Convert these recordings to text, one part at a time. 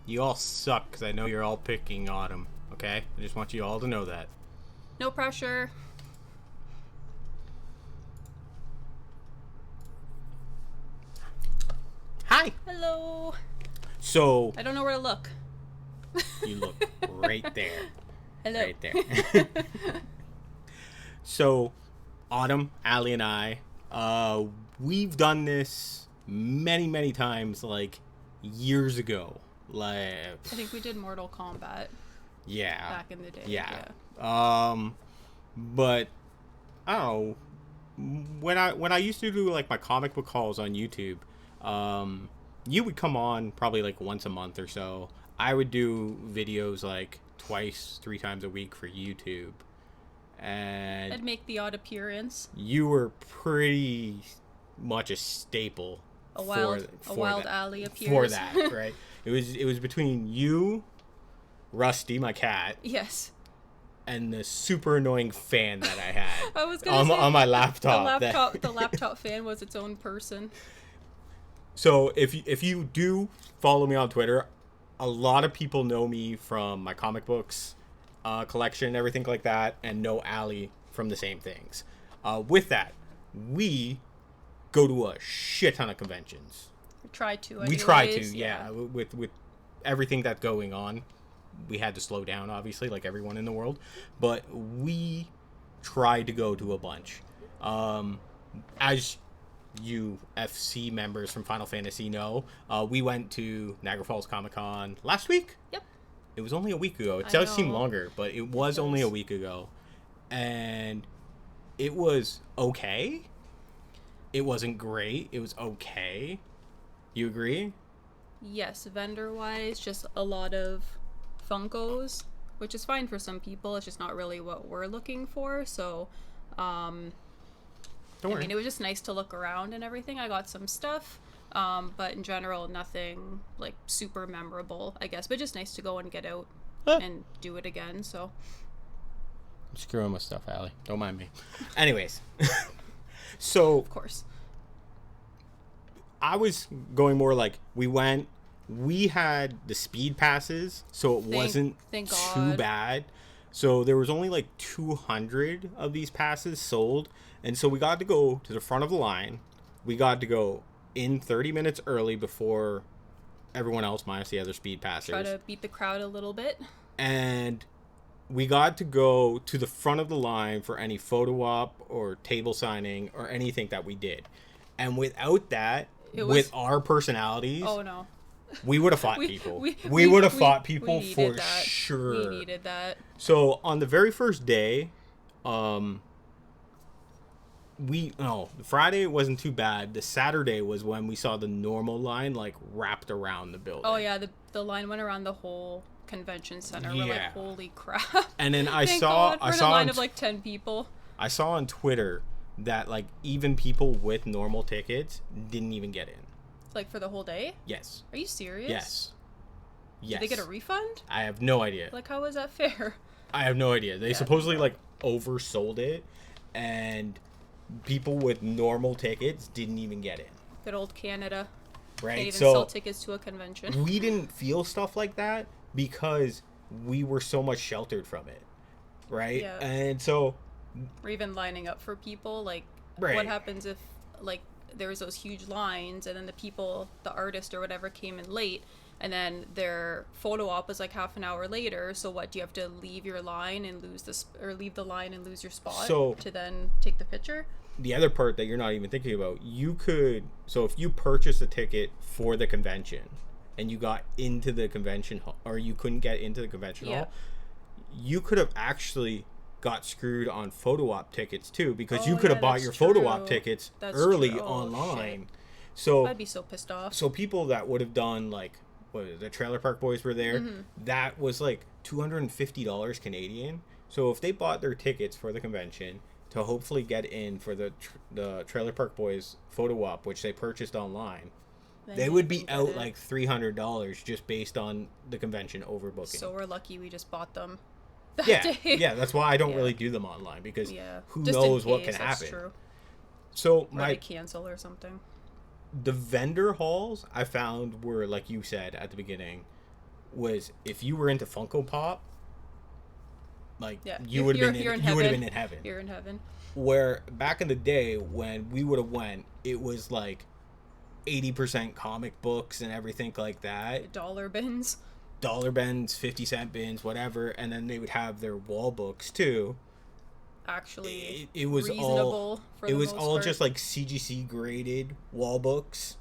You all suck because I know you're all picking Autumn, okay? I just want you all to know that. No pressure. Hi! Hello. So, I don't know where to look. you look right there. Hello. Right there. So, Autumn, Allie, and I, we've done this many, many times, like, years ago. Like, I think we did Mortal Kombat yeah. back in the day. Yeah. But, I don't know. When I used to do, like, my comic book hauls on YouTube, you would come on probably, like, once a month or so. I would do videos, like, twice, 3 times a week for YouTube. And I'd make the odd appearance. you were pretty much a staple A wild that, alley appears. for that, right? It was between you, Rusty, my cat, Yes. and the super annoying fan that I had I was gonna say, on my laptop. the laptop fan was its own person. So if you do follow me on Twitter, a lot of people know me from my comic books collection, everything like that, and know Allie from the same things. With that, we go to a shit ton of conventions. We try to. We try to, yeah. With everything that's going on, we had to slow down, obviously, like everyone in the world. But we try to go to a bunch. As you FC members from Final Fantasy know, we went to Niagara Falls Comic Con last week. Yep. It was only a week ago. It I does seem know. longer, but it was only a week ago. And it was okay. It wasn't great. It was okay. You agree? Yes, vendor-wise, just a lot of Funkos, which is fine for some people. It's just not really what we're looking for. So, Don't I worry. mean, it was just nice to look around and everything. I got some stuff, but in general, nothing like super memorable, I guess. But just nice to go and get out and do it again. So, I'm screwing with stuff, Allie. Don't mind me. Anyways. So, of course. I was going more like we had the speed passes, so it wasn't thank too God. bad. So there was only like 200 of these passes sold, and so we got to go to the front of the line. We got to go in 30 minutes early before everyone else, minus the other speed passers. Try to beat the crowd a little bit. And we got to go to the front of the line for any photo op or table signing or anything that we did. And without that, with our personalities, Oh no. we would have fought people. We would have fought people we for needed that. sure. We needed that. So on the very first day, Friday wasn't too bad. The Saturday was when we saw the normal line like wrapped around the building. Oh yeah, the line went around the whole convention center. We're like, Yeah. holy crap. And then I Thank saw God. We're I in saw a line on of like 10 people. I saw on Twitter that like even people with normal tickets didn't even get in. Like for the whole day? Yes. Are you serious? Yes. Yes. Did they get a refund? I have no idea. Like, how is that fair? I have no idea. They supposedly like oversold it, and people with normal tickets didn't even get in. Good old Canada. Right. Can't even So sell tickets to a convention. we didn't feel stuff like that because we were so much sheltered from it. Right. Yeah. And so. Or even lining up for people. Like, Right. what happens if, like, there was those huge lines and then the artist or whatever came in late, and then their photo op was like half an hour later. So what, do you have to leave your line and leave the line and lose your spot to then take the picture? The other part that you're not even thinking about, so if you purchased a ticket for the convention and you got into the convention hall, or you couldn't get into the convention hall, you could have actually got screwed on photo op tickets too, because you could have bought your photo op tickets early online. Shit. So I'd be so pissed off. So people that would have done like, the Trailer Park Boys were there, that was like $250 Canadian. So if they bought their tickets for the convention to hopefully get in for the Trailer Park Boys photo op, which they purchased online, they would be out like $300 just based on the convention overbooking. So we're lucky we just bought them. Yeah, that's why I don't really do them online, because who knows what can happen. True. So or they cancel or something. The vendor halls I found were, like you said at the beginning, was if you were into Funko Pop, like Yeah, you would have been you're in, in you would have heaven. been in heaven. You're in heaven. Where back in the day when we would have went, it was like 80% comic books and everything like that. Dollar bins. Dollar bins, 50-cent bins, whatever, and then they would have their wall books too. Actually, It was reasonable all for it the was most all part. just like CGC graded wall books,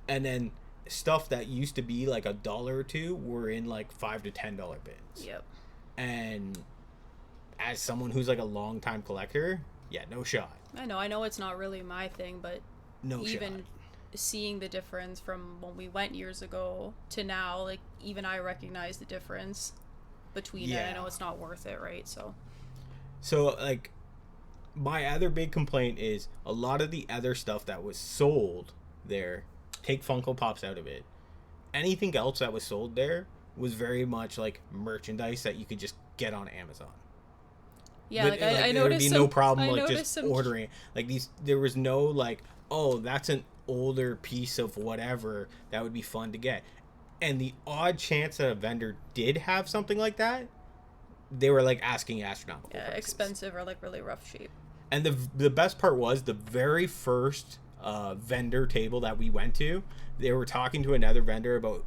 and then stuff that used to be like $1 or $2 were in like $5 to $10 bins. Yep. And as someone who's like a long time collector, yeah, no shot. I know it's not really my thing, but No even shot. seeing the difference from when we went years ago to now, like even I recognize the difference between it. I know it's not worth it, right? So like my other big complaint is a lot of the other stuff that was sold there, take Funko Pops out of it. Anything else that was sold there was very much like merchandise that you could just get on Amazon. Yeah, like I there noticed would be some, no problem I like noticed just some ordering like these. There was no like, oh, that's an older piece of whatever that would be fun to get. And the odd chance that a vendor did have something like that, they were like asking astronomical prices. expensive or like really rough shape. And the best part was the very first vendor table that we went to, they were talking to another vendor about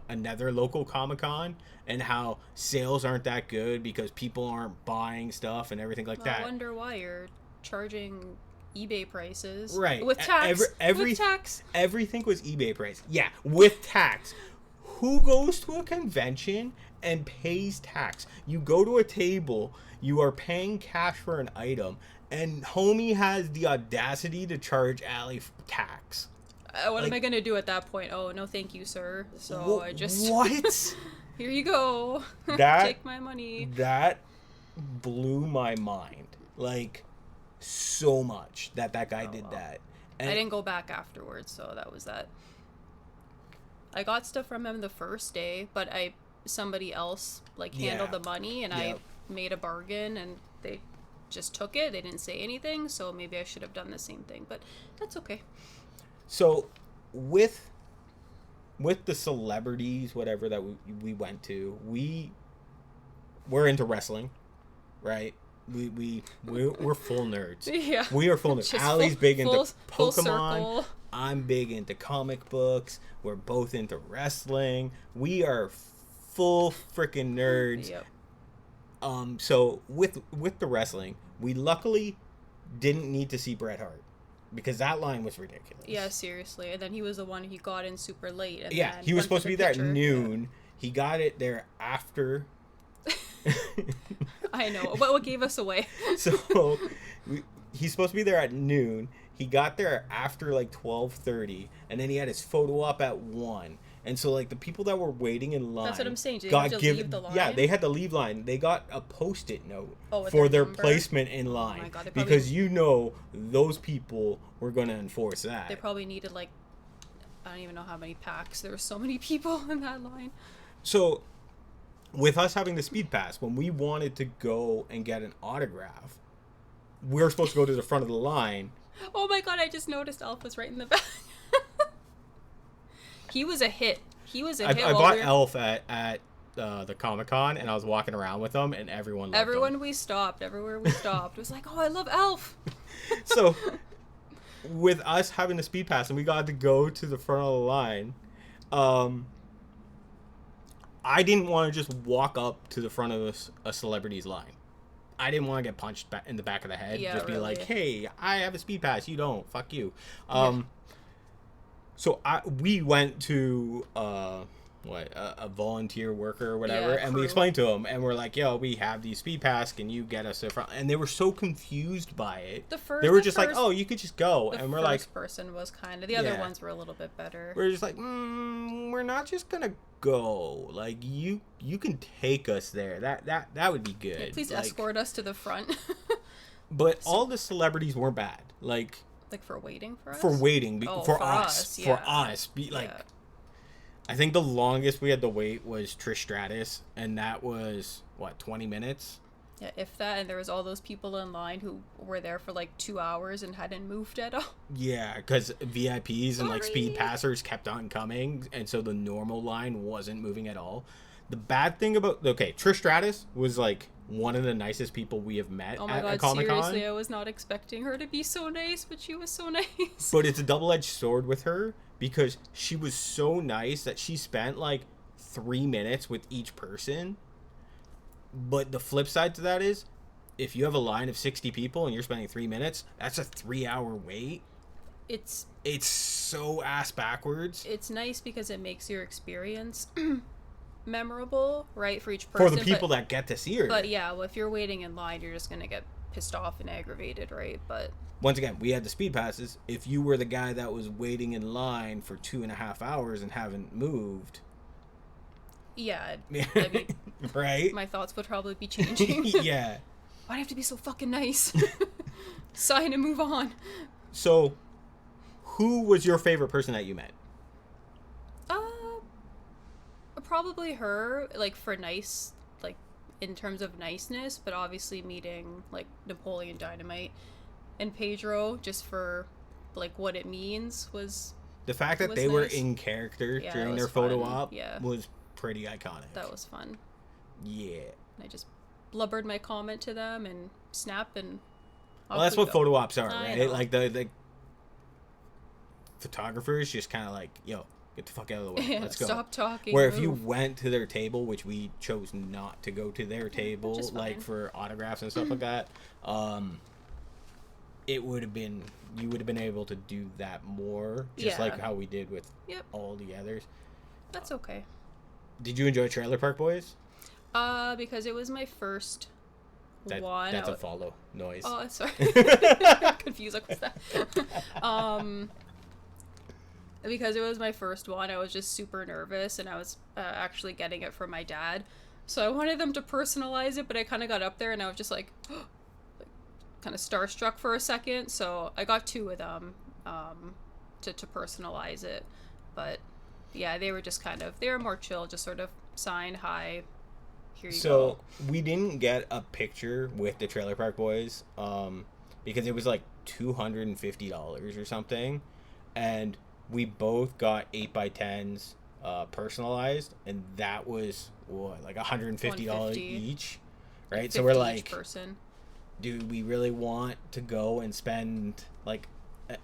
another local Comic Con and how sales aren't that good because people aren't buying stuff and everything like that. I wonder why you're charging eBay prices. Right. With tax. With tax. Everything was eBay price. Yeah, with tax. Who goes to a convention and pays tax? You go to a table, you are paying cash for an item, and homie has the audacity to charge Allie tax. What am I going to do at that point? Oh, no thank you, sir. So I just... What? Here you go. That, Take my money. That blew my mind. Like, so much that guy did that. And I didn't go back afterwards, so that was that. I got stuff from him the first day, but somebody else like handled the money, and I made a bargain, and they just took it. They didn't say anything, so maybe I should have done the same thing, but that's okay. So with the celebrities, whatever that we went to, we're into wrestling, right? We're full nerds. Yeah, we are full nerds. Allie's big into Pokemon. I'm big into comic books. We're both into wrestling. We are full freaking nerds. Yep. So with the wrestling, we luckily didn't need to see Bret Hart because that line was ridiculous. Yeah, seriously. And then he was the one who got in super late. And yeah, he was supposed to be there at noon. Yeah. He got it there after. I know. What gave us away? So he's supposed to be there at noon. He got there after like 12:30, and then he had his photo op at 1. And so like the people that were waiting in line, that's what I'm saying. Did they have to leave the line? Yeah, they had to leave line. They got a post-it note for their number? placement in line. Oh my God, because those people were going to enforce that. They probably needed like, I don't even know how many packs. There were so many people in that line. So with us having the speed pass, when we wanted to go and get an autograph, we were supposed to go to the front of the line. Oh my God, I just noticed Elf was right in the back. He was a hit. I bought Elf at the Comic Con, and I was walking around with him, and everyone loved him. Everywhere we stopped, it was like, oh, I love Elf. So with us having the speed pass and we got to go to the front of the line, I didn't want to just walk up to the front of a celebrity's line. I didn't want to get punched in the back of the head. Yeah, just be really. like, hey, I have a speed pass, you don't. Fuck you. So we went to a volunteer worker or whatever, and we explained to them, and we're like, yo, we have these speed pass, can you get us to the front? And they were so confused by it. They were just like, oh, you could just go. And we're like, the first person was kind of, the other ones were a little bit better. We're just like, we're not just gonna go. Like, you can take us there. That would be good. Yeah, please escort us to the front. But all the celebrities weren't bad. Like for waiting for us? For waiting. For us. Yeah. For us. I think the longest we had to wait was Trish Stratus, and that was, 20 minutes? Yeah, if that, and there was all those people in line who were there for like 2 hours and hadn't moved at all. Yeah, because VIPs and like speed Sorry. passers kept on coming, and so the normal line wasn't moving at all. The bad thing about Trish Stratus was like one of the nicest people we have met Oh my at god, Comic Con. seriously, I was not expecting her to be so nice, but she was so nice. But it's a double-edged sword with her because she was so nice that she spent like 3 minutes with each person. But the flip side to that is, if you have a line of 60 people and you're spending 3 minutes, that's a 3-hour wait. It's so ass backwards. It's nice because it makes your experience memorable, right, for each person. For the people that get to see her. But yeah, well, if you're waiting in line, you're just gonna get pissed off and aggravated, right? But once again, we had the speed passes. If you were the guy that was waiting in line for 2.5 hours and haven't moved, yeah, I mean, right? My thoughts would probably be changing. Yeah. Why do you have to be so fucking nice? Sign and move on. So, who was your favorite person that you met? Probably her, like, for nice, like, in terms of niceness, but obviously meeting, like, Napoleon Dynamite and Pedro, just for, like, what it means was... The fact that they nice. Were in character during their photo op was pretty iconic. That was fun. Yeah. I just blubbered my comment to them and snap and well, that's what photo ops are, I right? know. Like, the photographers just kind of like, yo, get the fuck out of the way. Let's go. Stop talking. Where move. if you went to their table, which we chose not to go to their table, like for autographs and stuff like that, it would have been, you would have been able to do that more, just like how we did with all the others. That's okay. Did you enjoy Trailer Park Boys? Because it was my first one. That's a follow noise. Oh, sorry. Confused. Like, what's that? Because it was my first one, I was just super nervous, and I was actually getting it from my dad. So I wanted them to personalize it, but I kind of got up there, and I was just like kind of starstruck for a second. So I got 2 of them to personalize it. But yeah, they were just they were more chill, just sort of sign, hi, here you go. So we didn't get a picture with the Trailer Park Boys because it was like $250 or something. And we both got 8x10s personalized, and that was what, like $150 each, right? So we're like, person. Do we really want to go and spend like a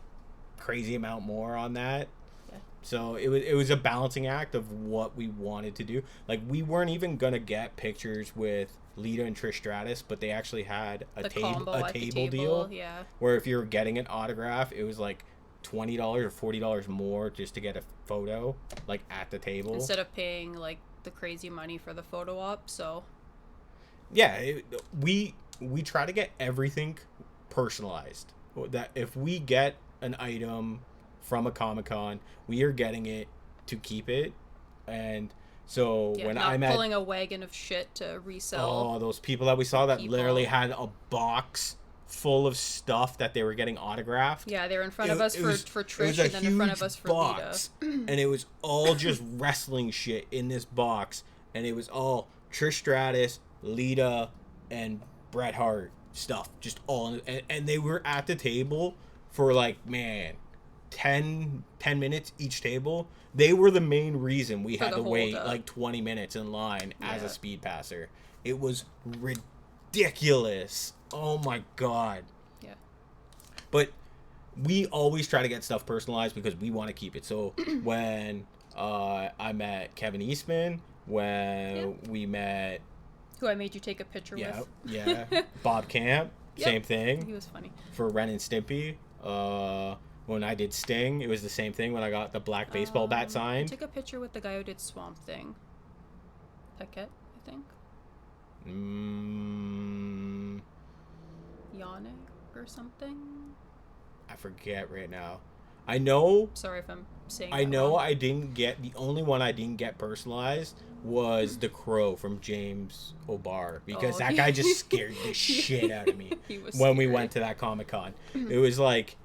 crazy amount more on that? Yeah. So it was a balancing act of what we wanted to do. Like, we weren't even gonna get pictures with Lita and Trish Stratus, but they actually had a table deal. Yeah. Where if you were getting an autograph, it was like $20 or $40 more just to get a photo, like, at the table, instead of paying like the crazy money for the photo op. So yeah, we try to get everything personalized. That if we get an item from a Comic-Con, we are getting it to keep it. And so when not I'm pulling a wagon of shit to resell. those people that we saw that literally had a box full of stuff that they were getting autographed. Yeah, they were in front of us for Trish, and then in front of us for box, Lita. And it was all just wrestling shit in this box. And it was all Trish Stratus, Lita, and Bret Hart stuff. Just all. And they were at the table for like, man, 10 minutes each table. They were the main reason we had to wait like 20 minutes in line as a speed passer. It was ridiculous. Oh my god. Yeah. But we always try to get stuff personalized because we want to keep it. So when I met Kevin Eastman, when we met, who I made you take a picture with. Yeah. Bob Camp, same thing. He was funny. For Ren and Stimpy. When I did Sting, it was the same thing when I got the black baseball bat signed. I took a picture with the guy who did Swamp Thing. Paquette, I think. Yannick or something. I forget right now. I know. Sorry if I'm saying. I know wrong. I didn't get, the only one I didn't get personalized was the Crow from James O'Barr, because that guy just scared the shit out of me when we went to that Comic Con. It was like,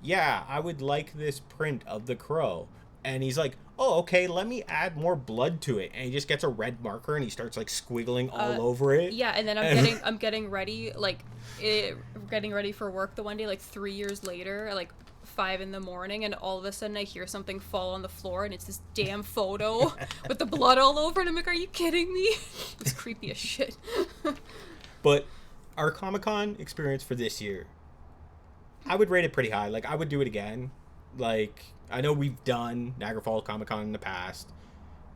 yeah, I would like this print of the Crow, And he's like, oh, okay, let me add more blood to it. And he just gets a red marker and he starts like squiggling all over it. Yeah, and then I'm getting ready, like, getting ready for work the one day, like 3 years later, like 5 in the morning, and all of a sudden I hear something fall on the floor, and it's this damn photo with the blood all over it. I'm like, are you kidding me? It's creepy as shit. But our Comic-Con experience for this year, I would rate it pretty high. Like, I would do it again. Like, I know we've done Niagara Falls Comic Con in the past,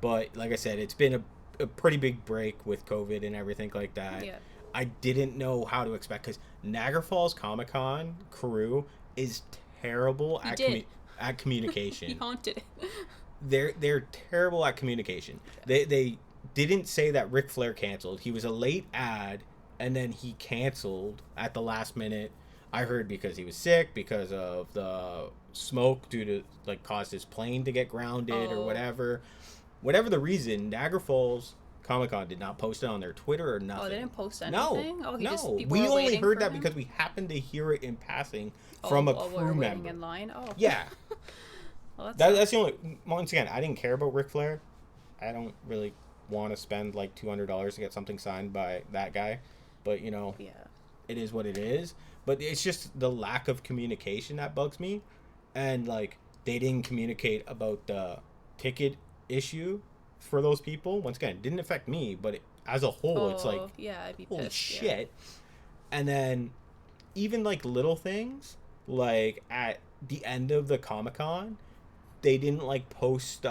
but like I said, it's been a pretty big break with COVID and everything like that. Yeah. I didn't know how to expect, because Niagara Falls Comic Con crew is terrible at communication. He haunted it. They're terrible at communication. They didn't say that Ric Flair canceled. He was a late ad, and then he canceled at the last minute. I heard because he was sick, because of the smoke due to, like, caused his plane to get grounded or whatever. Whatever the reason, Niagara Falls Comic Con did not post it on their Twitter or nothing. Oh, they didn't post anything? No, No. We only heard that because we happened to hear it in passing from a crew member. In line? Oh. Yeah. Well, That's the only... Once again, I didn't care about Ric Flair. I don't really want to spend like $200 to get something signed by that guy. But, you know, yeah, it is what it is. But it's just the lack of communication that bugs me. And, like, they didn't communicate about the ticket issue for those people. Once again, it didn't affect me, but as a whole, it's like, yeah, I'd be holy pissed, shit. Yeah. And then even, like, little things, like, at the end of the Comic-Con, they didn't, like, post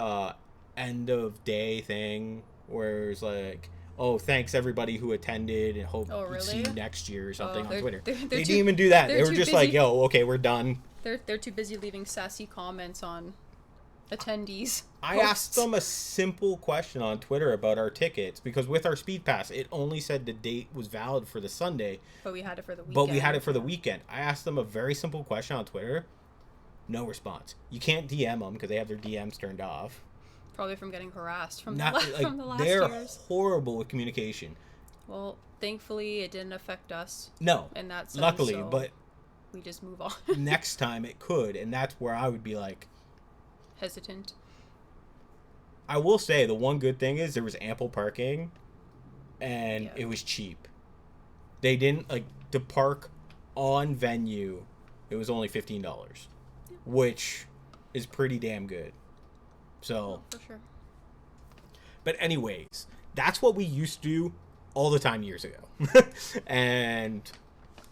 end of day thing where it's like, oh, thanks everybody who attended and hope really? see you next year or something on Twitter. They didn't even do that. They were just busy. like, yo, okay, we're done. They're too busy leaving sassy comments on attendees. I asked them a simple question on Twitter about our tickets, because with our Speed Pass, it only said the date was valid for the Sunday. But we had it for the weekend. I asked them a very simple question on Twitter. No response. You can't DM them because they have their DMs turned off. Probably from getting harassed from the last they're years. Horrible with communication. Well, thankfully, it didn't affect us. No. In that sense, luckily, so but we just move on. Next time it could, and that's where I would be like hesitant. I will say the one good thing is there was ample parking, and it was cheap. They didn't to park on venue. It was only $15, which is pretty damn good. So, for sure. But anyways, that's what we used to do all the time years ago. And